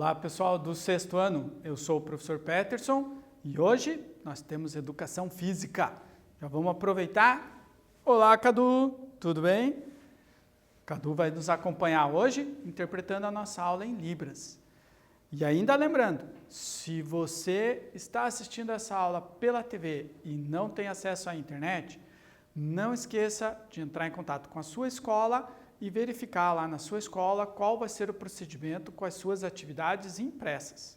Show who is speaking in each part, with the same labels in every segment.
Speaker 1: Olá pessoal do sexto ano, eu sou o professor Peterson e hoje nós temos Educação Física. Já vamos aproveitar. Olá Cadu, tudo bem? Cadu vai nos acompanhar hoje interpretando a nossa aula em Libras. E ainda lembrando, se você está assistindo essa aula pela TV e não tem acesso à internet, não esqueça de entrar em contato com a sua escola e verificar lá na sua escola qual vai ser o procedimento com as suas atividades impressas.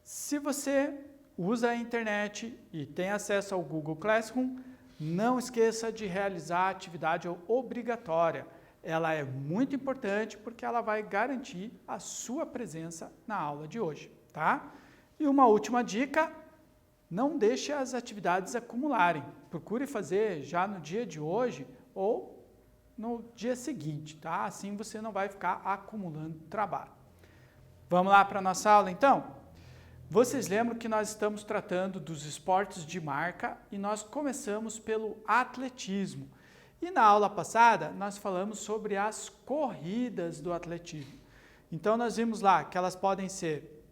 Speaker 1: Se você usa a internet e tem acesso ao Google Classroom, não esqueça de realizar a atividade obrigatória. Ela é muito importante porque ela vai garantir a sua presença na aula de hoje, tá? E uma última dica, não deixe as atividades acumularem. Procure fazer já no dia de hoje ou no dia seguinte, tá? Assim você não vai ficar acumulando trabalho. Vamos lá para a nossa aula, então? Vocês lembram que nós estamos tratando dos esportes de marca e nós começamos pelo atletismo. E na aula passada, nós falamos sobre as corridas do atletismo. Então, nós vimos lá que elas podem ser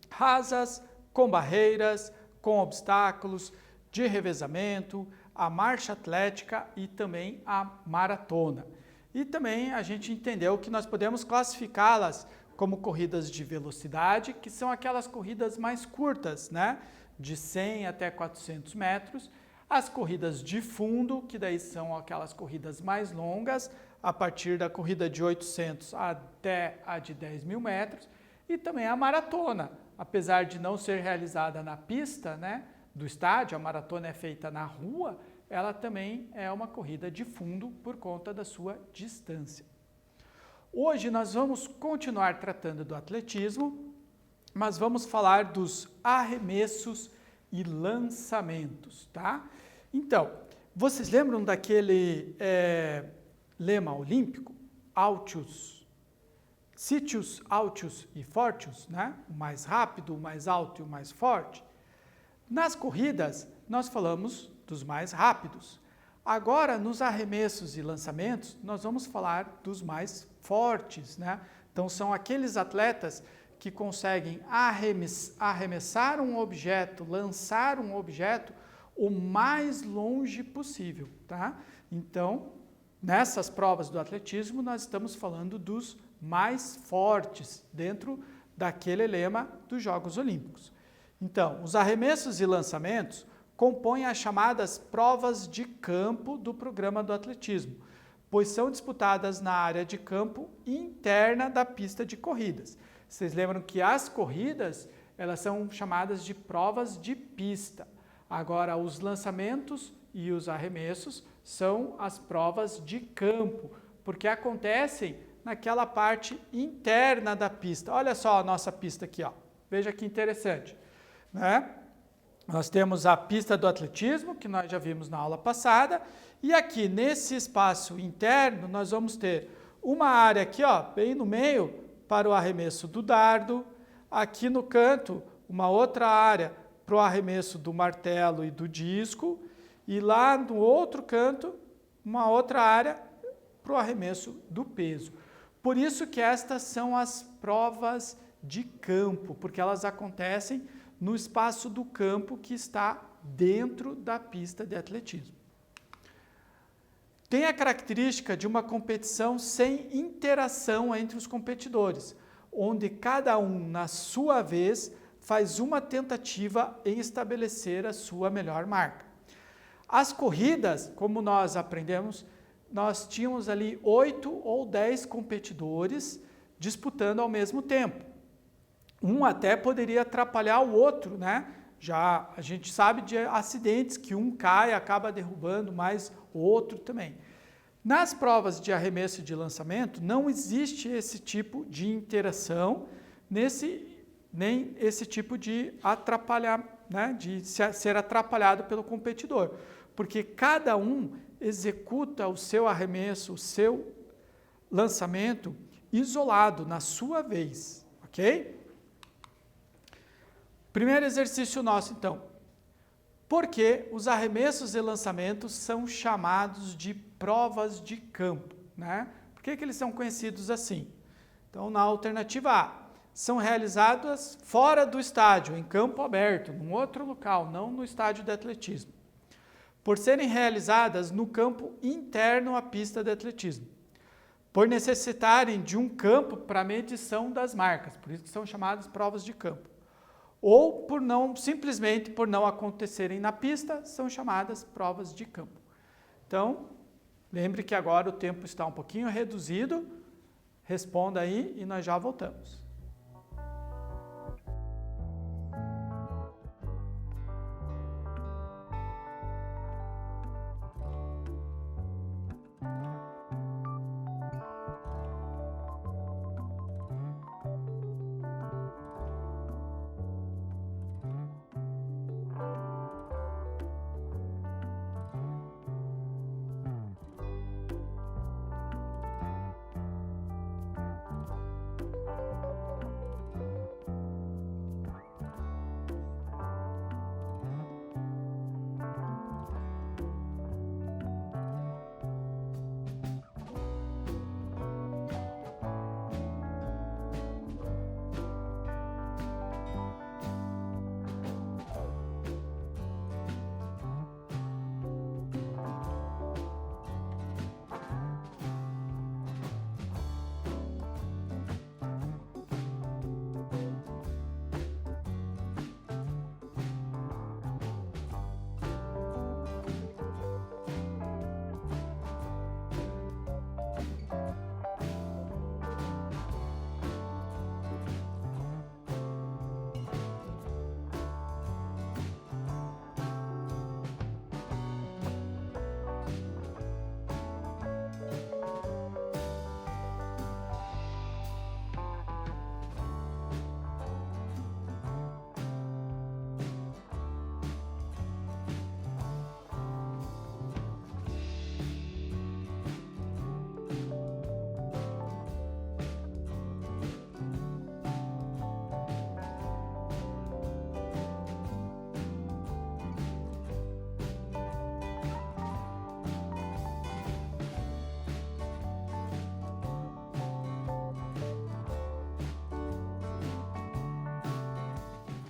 Speaker 1: rasas, com barreiras, com obstáculos, de revezamento, a marcha atlética e também a maratona. E também a gente entendeu que nós podemos classificá-las como corridas de velocidade, que são aquelas corridas mais curtas, né? De 100 até 400 metros. As corridas de fundo, que daí são aquelas corridas mais longas, a partir da corrida de 800 até a de 10 mil metros. E também a maratona, apesar de não ser realizada na pista, né? Do estádio, a maratona é feita na rua, ela também é uma corrida de fundo por conta da sua distância. Hoje nós vamos continuar tratando do atletismo, mas vamos falar dos arremessos e lançamentos, tá? Então, vocês lembram daquele lema olímpico? Altius, Sitius, Altius e Fortius, né? O mais rápido, o mais alto e o mais forte. Nas corridas, nós falamos dos mais rápidos. Agora, nos arremessos e lançamentos, nós vamos falar dos mais fortes, né? Então, são aqueles atletas que conseguem arremessar um objeto, lançar um objeto o mais longe possível, tá? Então, nessas provas do atletismo, nós estamos falando dos mais fortes dentro daquele lema dos Jogos Olímpicos. Então, os arremessos e lançamentos compõem as chamadas provas de campo do programa do atletismo, pois são disputadas na área de campo interna da pista de corridas. Vocês lembram que as corridas, elas são chamadas de provas de pista. Agora, os lançamentos e os arremessos são as provas de campo, porque acontecem naquela parte interna da pista. Olha só a nossa pista aqui, ó. Veja que interessante, né? Nós temos a pista do atletismo, que nós já vimos na aula passada, e aqui nesse espaço interno nós vamos ter uma área aqui, ó, bem no meio, para o arremesso do dardo, aqui no canto uma outra área para o arremesso do martelo e do disco, e lá no outro canto uma outra área para o arremesso do peso. Por isso que estas são as provas de campo, porque elas acontecem no espaço do campo que está dentro da pista de atletismo. Tem a característica de uma competição sem interação entre os competidores, onde cada um, na sua vez, faz uma tentativa em estabelecer a sua melhor marca. As corridas, como nós aprendemos, nós tínhamos ali 8 ou 10 competidores disputando ao mesmo tempo. Um até poderia atrapalhar o outro, né? Já a gente sabe de acidentes que um cai e acaba derrubando, mas o outro também. Nas provas de arremesso e de lançamento, não existe esse tipo de interação, nem esse tipo de atrapalhar, né? De ser atrapalhado pelo competidor, porque cada um executa o seu arremesso, o seu lançamento isolado, na sua vez, ok? Primeiro exercício nosso, então. Por que os arremessos e lançamentos são chamados de provas de campo, né? Por que eles são conhecidos assim? Então, na alternativa A, são realizadas fora do estádio, em campo aberto, num outro local, não no estádio de atletismo. Por serem realizadas no campo interno à pista de atletismo. Por necessitarem de um campo para medição das marcas, por isso que são chamadas provas de campo. Ou simplesmente por não acontecerem na pista, são chamadas provas de campo. Então, lembre que agora o tempo está um pouquinho reduzido, responda aí e nós já voltamos.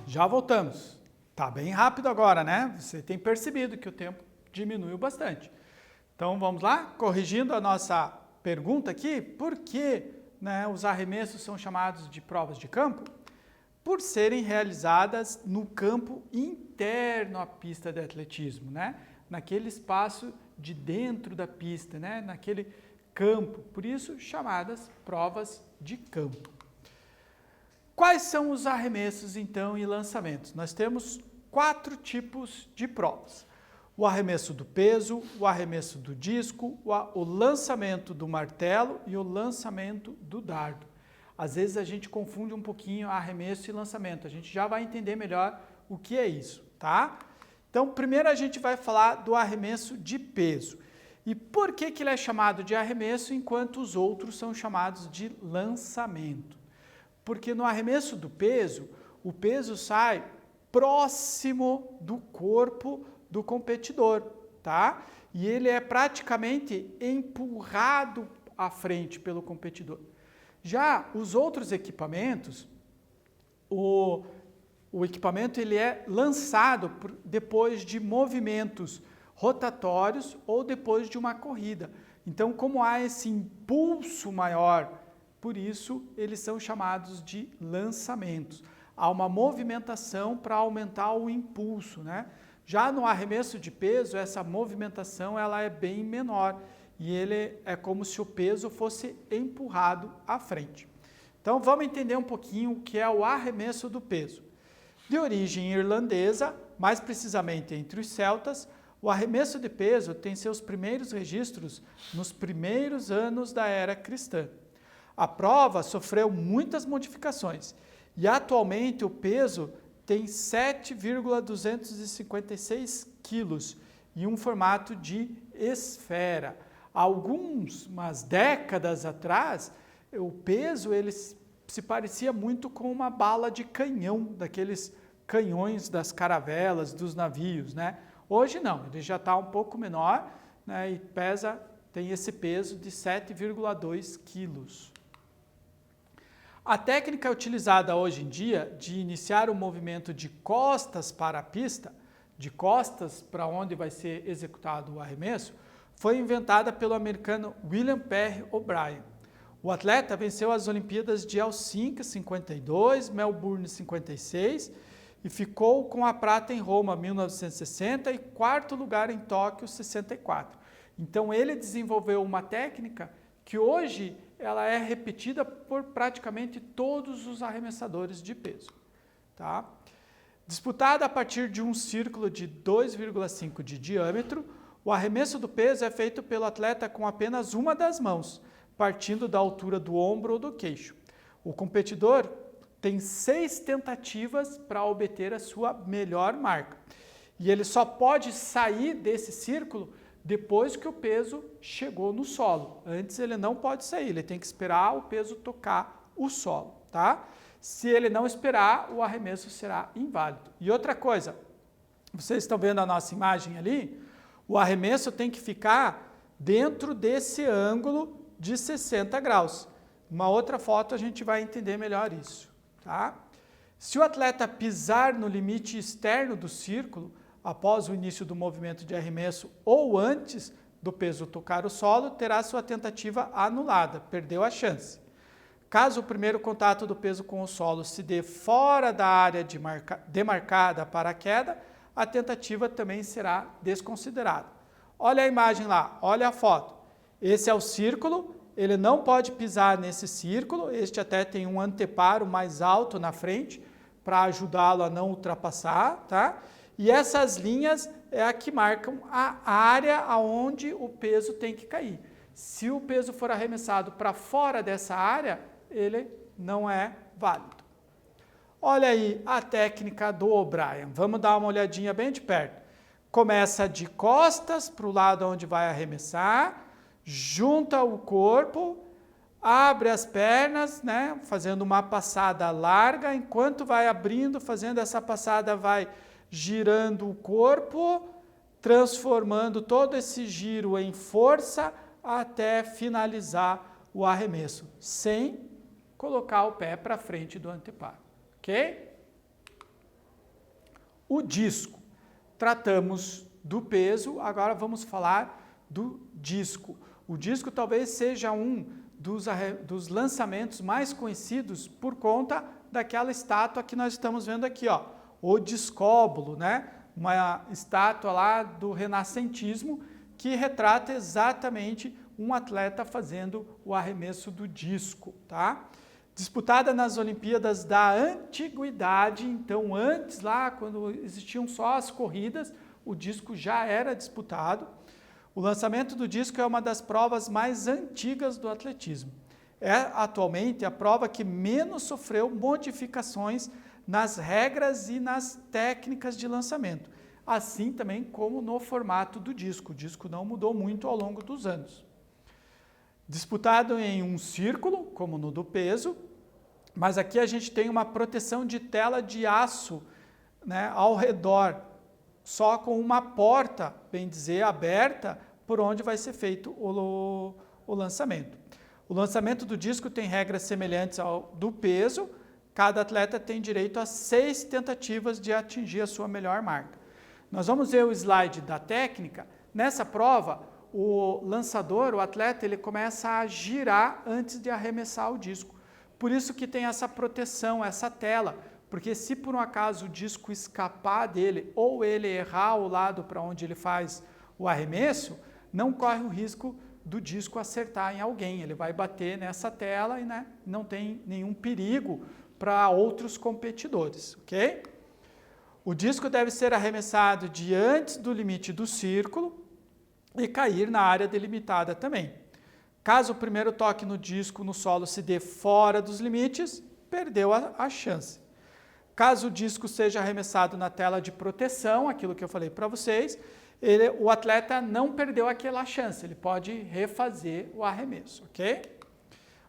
Speaker 1: Já voltamos. Tá bem rápido agora, né? Você tem percebido que o tempo diminuiu bastante. Então vamos lá, corrigindo a nossa pergunta aqui, por que, né, os arremessos são chamados de provas de campo? Por serem realizadas no campo interno à pista de atletismo, né? Naquele espaço de dentro da pista, né? Naquele campo, por isso chamadas provas de campo. Quais são os arremessos, então, e lançamentos? Nós temos 4 tipos de provas. O arremesso do peso, o arremesso do disco, o lançamento do martelo e o lançamento do dardo. Às vezes a gente confunde um pouquinho arremesso e lançamento. A gente já vai entender melhor o que é isso, tá? Então, primeiro a gente vai falar do arremesso de peso. E por que ele é chamado de arremesso enquanto os outros são chamados de lançamento? Porque no arremesso do peso, o peso sai próximo do corpo do competidor, tá? E ele é praticamente empurrado à frente pelo competidor. Já os outros equipamentos, o equipamento ele é lançado depois de movimentos rotatórios ou depois de uma corrida. Então, como há esse impulso maior, por isso, eles são chamados de lançamentos. Há uma movimentação para aumentar o impulso, né? Já no arremesso de peso, essa movimentação ela é bem menor e ele é como se o peso fosse empurrado à frente. Então, vamos entender um pouquinho o que é o arremesso do peso. De origem irlandesa, mais precisamente entre os celtas, o arremesso de peso tem seus primeiros registros nos primeiros anos da era cristã. A prova sofreu muitas modificações e atualmente o peso tem 7,256 quilos e um formato de esfera. Algumas décadas atrás, o peso ele se parecia muito com uma bala de canhão, daqueles canhões das caravelas, dos navios, né? Hoje não, ele já está um pouco menor, né, e tem esse peso de 7,2 quilos. A técnica utilizada hoje em dia de iniciar o movimento de costas para a pista, de costas para onde vai ser executado o arremesso, foi inventada pelo americano William Perry O'Brien. O atleta venceu as Olimpíadas de Helsinki 52, Melbourne 56 e ficou com a prata em Roma 1960 e quarto lugar em Tóquio 64. Então ele desenvolveu uma técnica que hoje ela é repetida por praticamente todos os arremessadores de peso. Tá? Disputada a partir de um círculo de 2,5 de diâmetro, o arremesso do peso é feito pelo atleta com apenas uma das mãos, partindo da altura do ombro ou do queixo. O competidor tem 6 tentativas para obter a sua melhor marca. E ele só pode sair desse círculo depois que o peso chegou no solo. Antes ele não pode sair, ele tem que esperar o peso tocar o solo, tá? Se ele não esperar, o arremesso será inválido. E outra coisa, vocês estão vendo a nossa imagem ali? O arremesso tem que ficar dentro desse ângulo de 60 graus. Uma outra foto a gente vai entender melhor isso, tá? Se o atleta pisar no limite externo do círculo, após o início do movimento de arremesso ou antes do peso tocar o solo, terá sua tentativa anulada, perdeu a chance. Caso o primeiro contato do peso com o solo se dê fora da área demarcada para a queda, a tentativa também será desconsiderada. Olha a imagem lá, olha a foto. Esse é o círculo, ele não pode pisar nesse círculo, este até tem um anteparo mais alto na frente para ajudá-lo a não ultrapassar, tá? E essas linhas é a que marcam a área aonde o peso tem que cair. Se o peso for arremessado para fora dessa área, ele não é válido. Olha aí a técnica do O'Brien. Vamos dar uma olhadinha bem de perto. Começa de costas para o lado onde vai arremessar, junta o corpo, abre as pernas, né, fazendo uma passada larga, enquanto vai abrindo, fazendo essa passada, vai girando o corpo, transformando todo esse giro em força até finalizar o arremesso, sem colocar o pé para frente do anteparo, ok? O disco. Tratamos do peso, agora vamos falar do disco. O disco talvez seja um dos lançamentos mais conhecidos por conta daquela estátua que nós estamos vendo aqui, ó, o discóbulo, né? Uma estátua lá do renascentismo que retrata exatamente um atleta fazendo o arremesso do disco, tá? Disputada nas Olimpíadas da Antiguidade, então antes lá, quando existiam só as corridas, o disco já era disputado. O lançamento do disco é uma das provas mais antigas do atletismo. É atualmente a prova que menos sofreu modificações nas regras e nas técnicas de lançamento, assim também como no formato do disco. O disco não mudou muito ao longo dos anos. Disputado em um círculo, como no do peso, mas aqui a gente tem uma proteção de tela de aço, né, ao redor, só com uma porta, bem dizer, aberta, por onde vai ser feito o lançamento. O lançamento do disco tem regras semelhantes ao do peso. Cada atleta tem direito a 6 tentativas de atingir a sua melhor marca. Nós vamos ver o slide da técnica. Nessa prova, o lançador, o atleta, ele começa a girar antes de arremessar o disco. Por isso que tem essa proteção, essa tela, porque se por um acaso o disco escapar dele ou ele errar o lado para onde ele faz o arremesso, não corre o risco do disco acertar em alguém. Ele vai bater nessa tela e, né, não tem nenhum perigo para outros competidores, ok? O disco deve ser arremessado diante do limite do círculo e cair na área delimitada também. Caso o primeiro toque no disco no solo se dê fora dos limites, perdeu a chance. Caso o disco seja arremessado na tela de proteção, aquilo que eu falei para vocês, o atleta não perdeu aquela chance, ele pode refazer o arremesso, ok?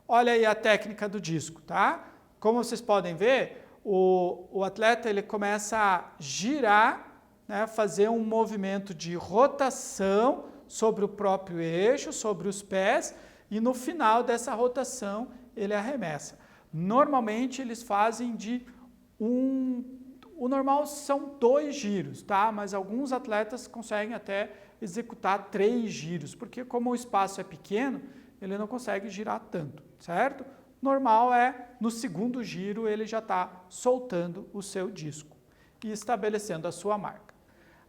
Speaker 1: Olha aí a técnica do disco, tá? Como vocês podem ver, o atleta ele começa a girar, né, fazer um movimento de rotação sobre o próprio eixo, sobre os pés, e no final dessa rotação ele arremessa. Normalmente eles fazem o normal são 2 giros, tá? Mas alguns atletas conseguem até executar 3 giros, porque como o espaço é pequeno, ele não consegue girar tanto, certo? Normal é, no segundo giro, ele já está soltando o seu disco e estabelecendo a sua marca.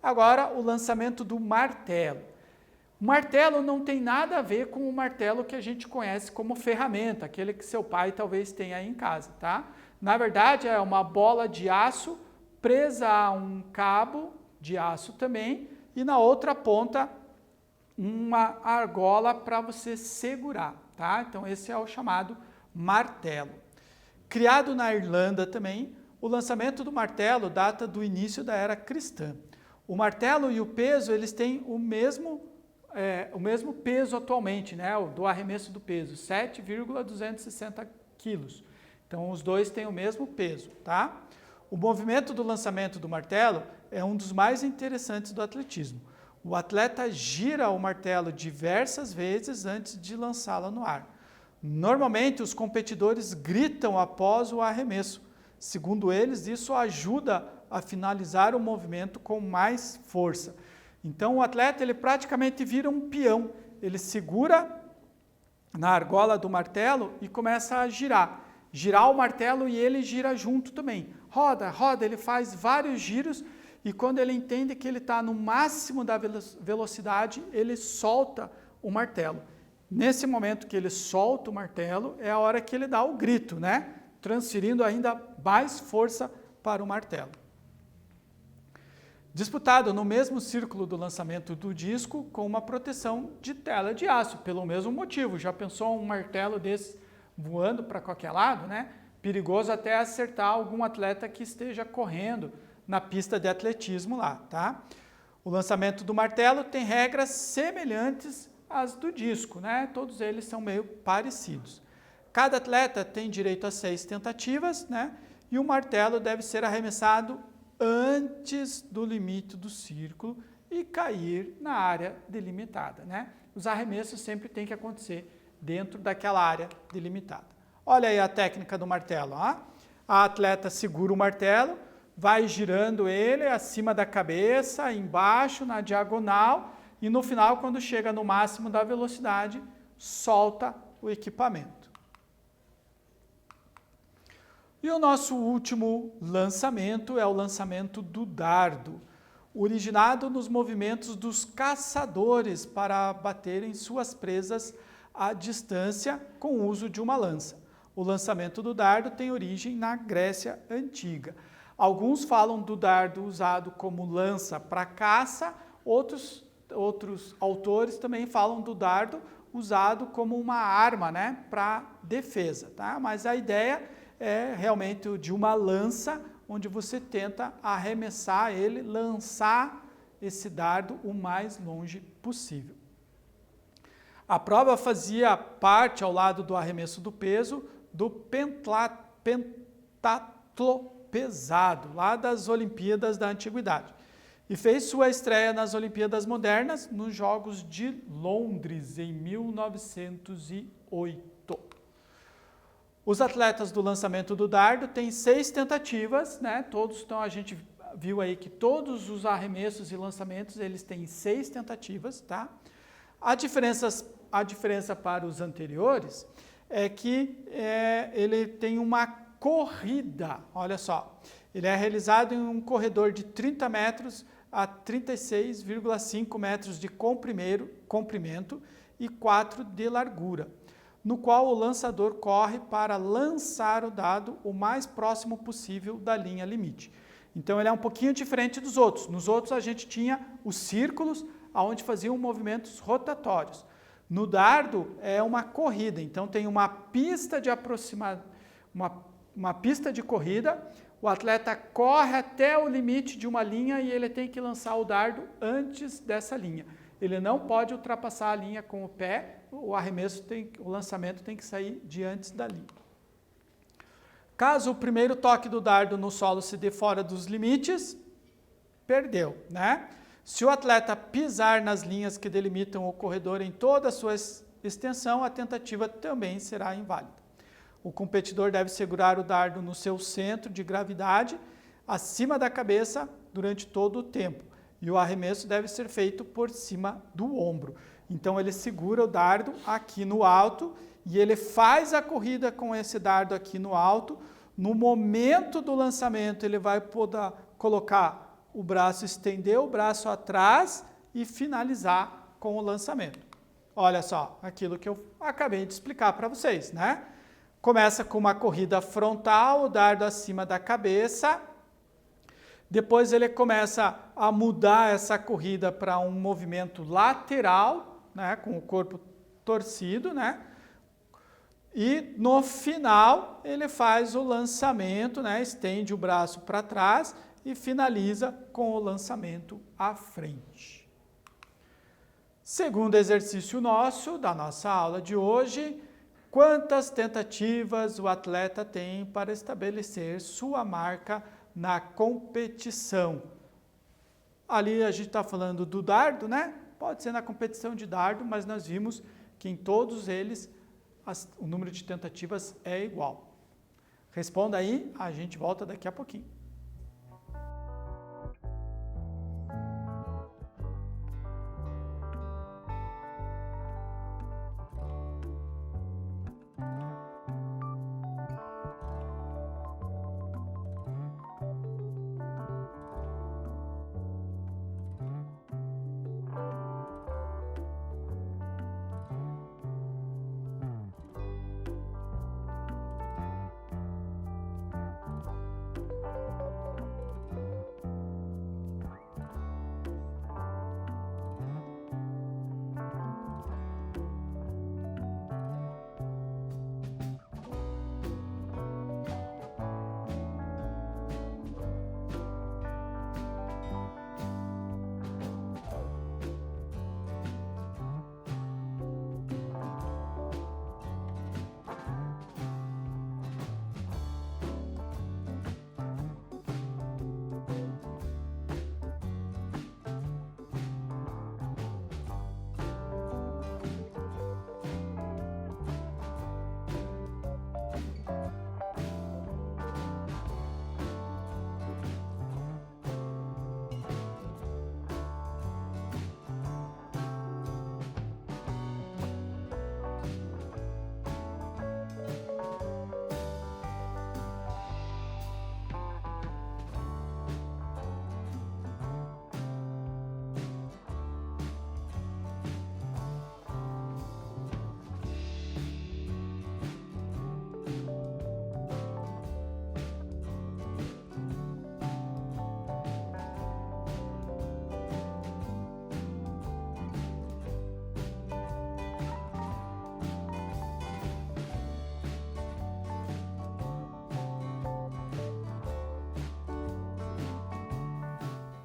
Speaker 1: Agora, o lançamento do martelo. O martelo não tem nada a ver com o martelo que a gente conhece como ferramenta, aquele que seu pai talvez tenha aí em casa, tá? Na verdade, é uma bola de aço presa a um cabo de aço também e na outra ponta uma argola para você segurar, tá? Então esse é o chamado martelo. Criado na Irlanda também, o lançamento do martelo data do início da era cristã. O martelo e o peso, eles têm o mesmo peso atualmente, né? O do arremesso do peso, 7,260 quilos. Então os dois têm o mesmo peso, tá? O movimento do lançamento do martelo é um dos mais interessantes do atletismo. O atleta gira o martelo diversas vezes antes de lançá-lo no ar. Normalmente, os competidores gritam após o arremesso. Segundo eles, isso ajuda a finalizar o movimento com mais força. Então, o atleta ele praticamente vira um peão. Ele segura na argola do martelo e começa a girar. Girar o martelo e ele gira junto também. Roda, roda, ele faz vários giros e quando ele entende que ele está no máximo da velocidade, ele solta o martelo. Nesse momento que ele solta o martelo, é a hora que ele dá o grito, né? Transferindo ainda mais força para o martelo. Disputado no mesmo círculo do lançamento do disco com uma proteção de tela de aço, pelo mesmo motivo. Já pensou um martelo desse voando para qualquer lado, né? Perigoso até acertar algum atleta que esteja correndo na pista de atletismo lá, tá? O lançamento do martelo tem regras semelhantes às do disco, né? Todos eles são meio parecidos. Cada atleta tem direito a 6 tentativas, né? E o martelo deve ser arremessado antes do limite do círculo e cair na área delimitada, né? Os arremessos sempre têm que acontecer dentro daquela área delimitada. Olha aí a técnica do martelo, ó. A atleta segura o martelo, vai girando ele acima da cabeça, embaixo, na diagonal, e no final, quando chega no máximo da velocidade, solta o equipamento. E o nosso último lançamento é o lançamento do dardo, originado nos movimentos dos caçadores para baterem suas presas à distância com o uso de uma lança. O lançamento do dardo tem origem na Grécia Antiga. Alguns falam do dardo usado como lança para caça, outros autores também falam do dardo usado como uma arma, né, para defesa, tá? Mas a ideia é realmente de uma lança, onde você tenta arremessar ele, lançar esse dardo o mais longe possível. A prova fazia parte, ao lado do arremesso do peso, do pentatlo pesado, lá das Olimpíadas da Antiguidade. E fez sua estreia nas Olimpíadas Modernas, nos Jogos de Londres, em 1908. Os atletas do lançamento do dardo têm 6 tentativas, né? Todos, então a gente viu aí que todos os arremessos e lançamentos, eles têm 6 tentativas, tá? A diferença para os anteriores é que ele tem uma corrida, olha só, ele é realizado em um corredor de 30 metros a 36,5 metros de comprimento e 4 de largura, no qual o lançador corre para lançar o dado o mais próximo possível da linha limite. Então ele é um pouquinho diferente dos outros. Nos outros a gente tinha os círculos, onde faziam movimentos rotatórios. No dardo é uma corrida, então tem uma pista de uma pista de corrida, o atleta corre até o limite de uma linha e ele tem que lançar o dardo antes dessa linha. Ele não pode ultrapassar a linha com o pé, o lançamento tem que sair de antes da linha. Caso o primeiro toque do dardo no solo se dê fora dos limites, perdeu, né? Se o atleta pisar nas linhas que delimitam o corredor em toda a sua extensão, a tentativa também será inválida. o competidor deve segurar o dardo no seu centro de gravidade, acima da cabeça, durante todo o tempo. E o arremesso deve ser feito por cima do ombro. Então ele segura o dardo aqui no alto e ele faz a corrida com esse dardo aqui no alto. No momento do lançamento ele vai poder colocar o braço, estender o braço atrás e finalizar com o lançamento. Olha só, aquilo que eu acabei de explicar para vocês, né? Começa com uma corrida frontal, o dardo acima da cabeça. Depois ele começa a mudar essa corrida para um movimento lateral, né, com o corpo torcido, né? E no final ele faz o lançamento, né, estende o braço para trás e finaliza com o lançamento à frente. Segundo exercício nosso, da nossa aula de hoje, quantas tentativas o atleta tem para estabelecer sua marca na competição? Ali a gente está falando do dardo, né? Pode ser na competição de dardo, mas nós vimos que em todos eles o número de tentativas é igual. Responda aí, a gente volta daqui a pouquinho.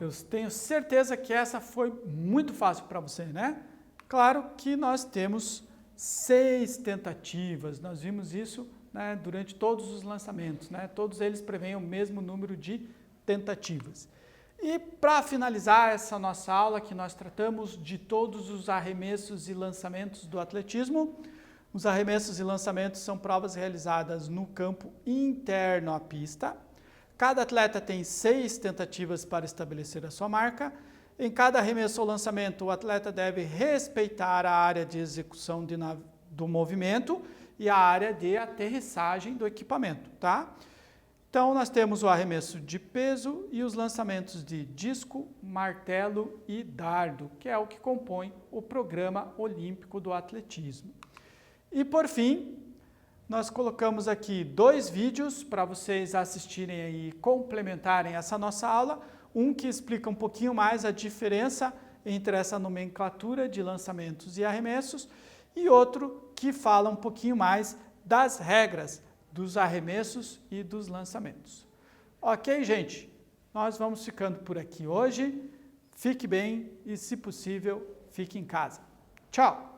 Speaker 1: Eu tenho certeza que essa foi muito fácil para você, né? Claro que nós temos 6 tentativas, nós vimos isso, né, durante todos os lançamentos, né? Todos eles prevêem o mesmo número de tentativas. E para finalizar essa nossa aula, que nós tratamos de todos os arremessos e lançamentos do atletismo, os arremessos e lançamentos são provas realizadas no campo interno à pista. Cada atleta tem 6 tentativas para estabelecer a sua marca. Em cada arremesso ou lançamento, o atleta deve respeitar a área de execução do movimento e a área de aterrissagem do equipamento, tá? Então, nós temos o arremesso de peso e os lançamentos de disco, martelo e dardo, que é o que compõe o programa olímpico do atletismo. E, por fim, nós colocamos aqui 2 vídeos para vocês assistirem e complementarem essa nossa aula. Um que explica um pouquinho mais a diferença entre essa nomenclatura de lançamentos e arremessos e outro que fala um pouquinho mais das regras dos arremessos e dos lançamentos. Ok, gente? Nós vamos ficando por aqui hoje. Fique bem e, se possível, fique em casa. Tchau!